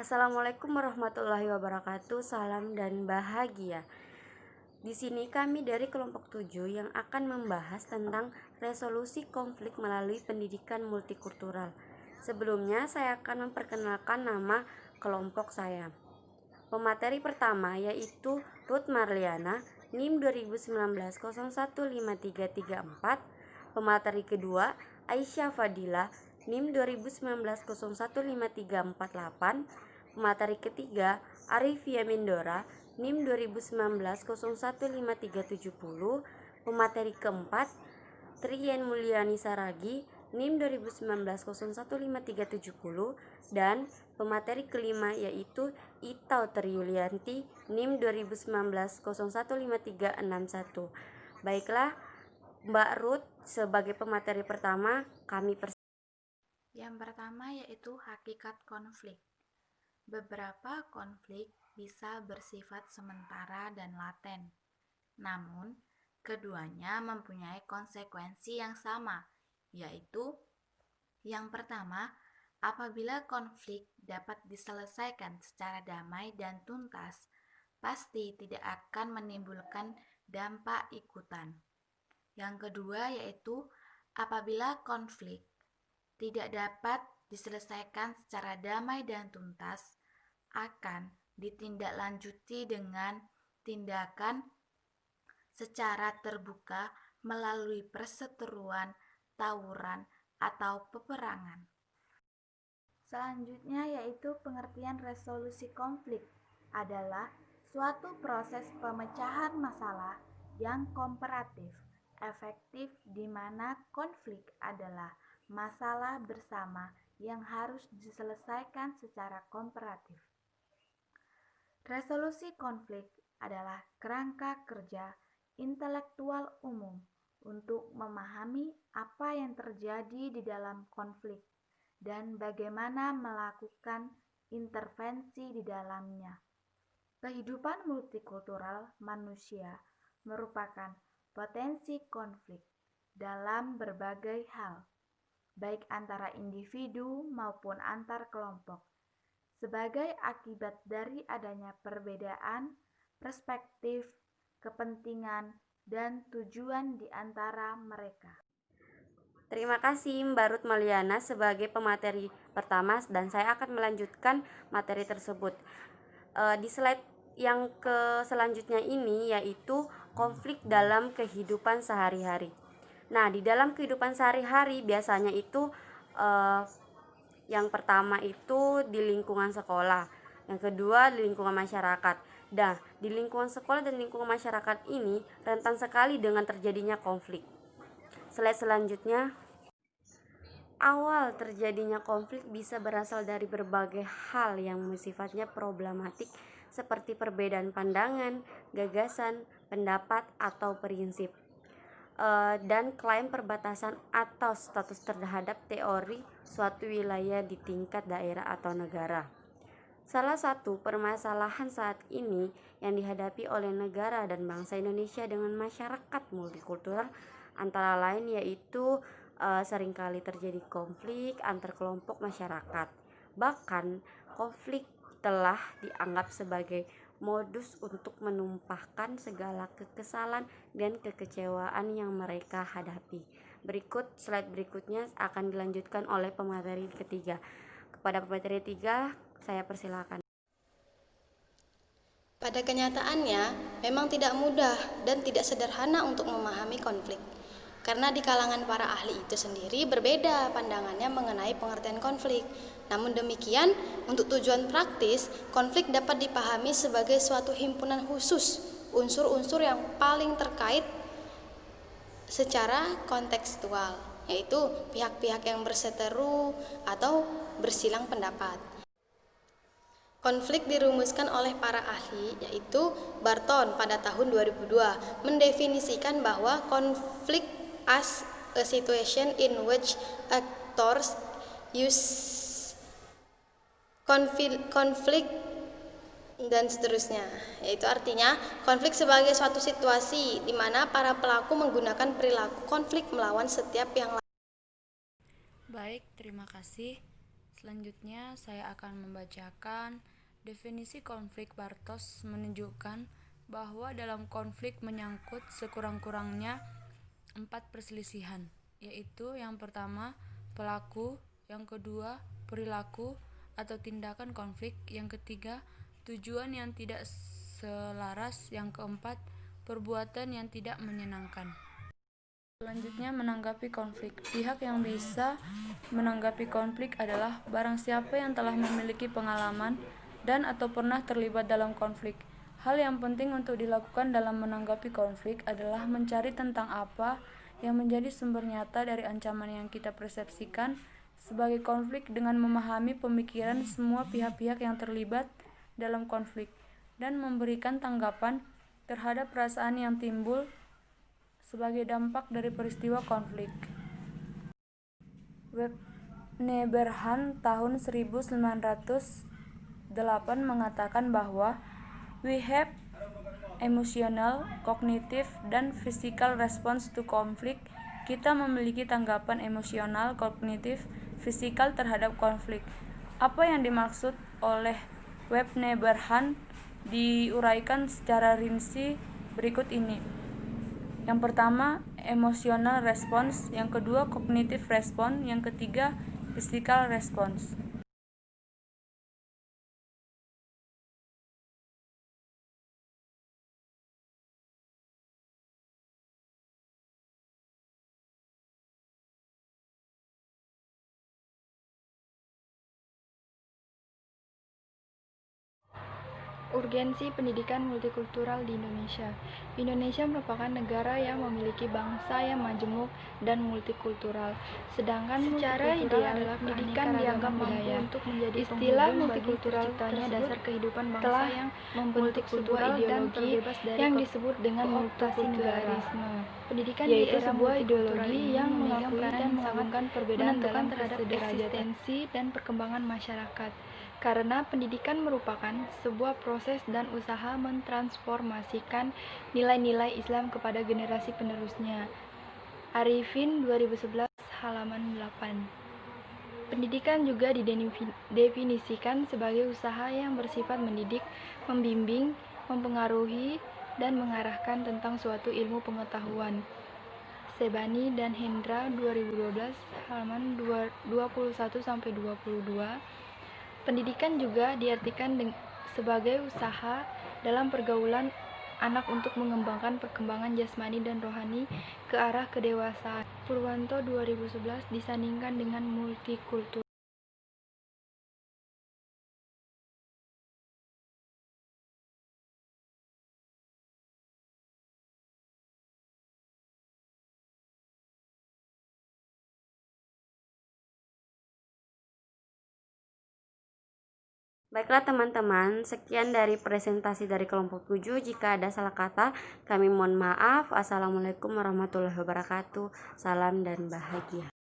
Assalamualaikum warahmatullahi wabarakatuh. Salam dan bahagia. Di sini kami dari kelompok 7 yang akan membahas tentang resolusi konflik melalui pendidikan multikultural. Sebelumnya saya akan memperkenalkan nama kelompok saya. Pemateri pertama yaitu Ruth Marliana, NIM 2019-015334. Pemateri kedua Aisyah Fadila, NIM 2019-015348. Pemateri ketiga Arifia Mindora, NIM 2019-015370. Pemateri keempat Trien Mulyani Saragi, NIM 2019-015370. Dan pemateri kelima yaitu Itau Triyulianti, NIM 2019-015361. Baiklah, Mbak Ruth, sebagai pemateri pertama kami Yang pertama yaitu hakikat konflik. Beberapa konflik bisa bersifat sementara dan laten. Namun, keduanya mempunyai konsekuensi yang sama, yaitu yang pertama, apabila konflik dapat diselesaikan secara damai dan tuntas, pasti tidak akan menimbulkan dampak ikutan. Yang kedua yaitu apabila konflik tidak dapat diselesaikan secara damai dan tuntas, akan ditindaklanjuti dengan tindakan secara terbuka melalui perseteruan, tawuran, atau peperangan. Selanjutnya yaitu pengertian resolusi konflik adalah suatu proses pemecahan masalah yang kooperatif, efektif di mana konflik adalah masalah bersama yang harus diselesaikan secara kooperatif. Resolusi konflik adalah kerangka kerja intelektual umum untuk memahami apa yang terjadi di dalam konflik dan bagaimana melakukan intervensi di dalamnya. Kehidupan multikultural manusia merupakan potensi konflik dalam berbagai hal, baik antara individu maupun antar kelompok, sebagai akibat dari adanya perbedaan perspektif, kepentingan, dan tujuan di antara mereka. Terima kasih Mbak Ruth Maliana sebagai pemateri pertama, dan saya akan melanjutkan materi tersebut. Di slide yang selanjutnya ini yaitu konflik dalam kehidupan sehari-hari. Nah, di dalam kehidupan sehari-hari biasanya itu yang pertama itu di lingkungan sekolah, yang kedua di lingkungan masyarakat. Nah, di lingkungan sekolah dan lingkungan masyarakat ini rentan sekali dengan terjadinya konflik. Slide selanjutnya. Awal terjadinya konflik bisa berasal dari berbagai hal yang sifatnya problematik seperti perbedaan pandangan, gagasan, pendapat, atau prinsip, dan klaim perbatasan atau status terhadap teori suatu wilayah di tingkat daerah atau negara. Salah satu permasalahan saat ini yang dihadapi oleh negara dan bangsa Indonesia dengan masyarakat multikultural antara lain yaitu seringkali terjadi konflik antar kelompok masyarakat. Bahkan konflik telah dianggap sebagai modus untuk menumpahkan segala kekesalan dan kekecewaan yang mereka hadapi. Slide berikutnya akan dilanjutkan oleh pemateri ketiga. Kepada pemateri ketiga, saya persilakan. Pada kenyataannya, memang tidak mudah dan tidak sederhana untuk memahami konflik. Karena di kalangan para ahli itu sendiri berbeda pandangannya mengenai pengertian konflik. Namun demikian, untuk tujuan praktis, konflik dapat dipahami sebagai suatu himpunan khusus unsur-unsur yang paling terkait secara kontekstual, yaitu pihak-pihak yang berseteru atau bersilang pendapat. Konflik dirumuskan oleh para ahli, yaitu Barton pada tahun 2002 mendefinisikan bahwa konflik as a situation in which actors use konflik dan seterusnya, yaitu artinya konflik sebagai suatu situasi di mana para pelaku menggunakan perilaku konflik melawan setiap yang lain. Baik, terima kasih. Selanjutnya, saya akan membacakan definisi konflik. Bartos menunjukkan bahwa dalam konflik menyangkut sekurang-kurangnya 4 perselisihan, yaitu yang pertama, pelaku, yang kedua, perilaku atau tindakan konflik, yang ketiga, tujuan yang tidak selaras, yang keempat, perbuatan yang tidak menyenangkan. Selanjutnya, menanggapi konflik. Pihak yang bisa menanggapi konflik adalah barang siapa yang telah memiliki pengalaman dan atau pernah terlibat dalam konflik. Hal yang penting untuk dilakukan dalam menanggapi konflik adalah mencari tentang apa yang menjadi sumber nyata dari ancaman yang kita persepsikan sebagai konflik dengan memahami pemikiran semua pihak-pihak yang terlibat dalam konflik dan memberikan tanggapan terhadap perasaan yang timbul sebagai dampak dari peristiwa konflik. Webneberhan tahun 1908 mengatakan bahwa we have emotional, cognitive, dan physical response to conflict. Kita memiliki tanggapan emosional, kognitif, fisikal terhadap konflik. Apa yang dimaksud oleh Webneberhan diuraikan secara rinci berikut ini. Yang pertama, emotional response, yang kedua, cognitive response, yang ketiga, physical response. Urgensi pendidikan multikultural di Indonesia. Indonesia merupakan negara yang memiliki bangsa yang majemuk dan multikultural. Sedangkan secara ideal adalah pendidikan dianggap mampu untuk menjadi istilah multikultural terciptanya dasar kehidupan bangsa yang membentuk sebuah ideologi yang disebut dengan multikulturalisme. Pendidikan yaitu sebuah ideologi yang mengakui dan mengagungkan perbedaan dalam terhadap eksistensi dan perkembangan masyarakat. Karena pendidikan merupakan sebuah proses dan usaha mentransformasikan nilai-nilai Islam kepada generasi penerusnya. Arifin 2011 halaman 8. Pendidikan juga didefinisikan sebagai usaha yang bersifat mendidik, membimbing, mempengaruhi, dan mengarahkan tentang suatu ilmu pengetahuan. Sebani dan Hendra 2012 halaman 21-22. Pendidikan juga diartikan sebagai usaha dalam pergaulan anak untuk mengembangkan perkembangan jasmani dan rohani ke arah kedewasaan. Purwanto 2011 disandingkan dengan multikultur. Baiklah teman-teman, sekian dari presentasi dari kelompok 7. Jika ada salah kata, kami mohon maaf. Assalamualaikum warahmatullahi wabarakatuh. Salam dan bahagia.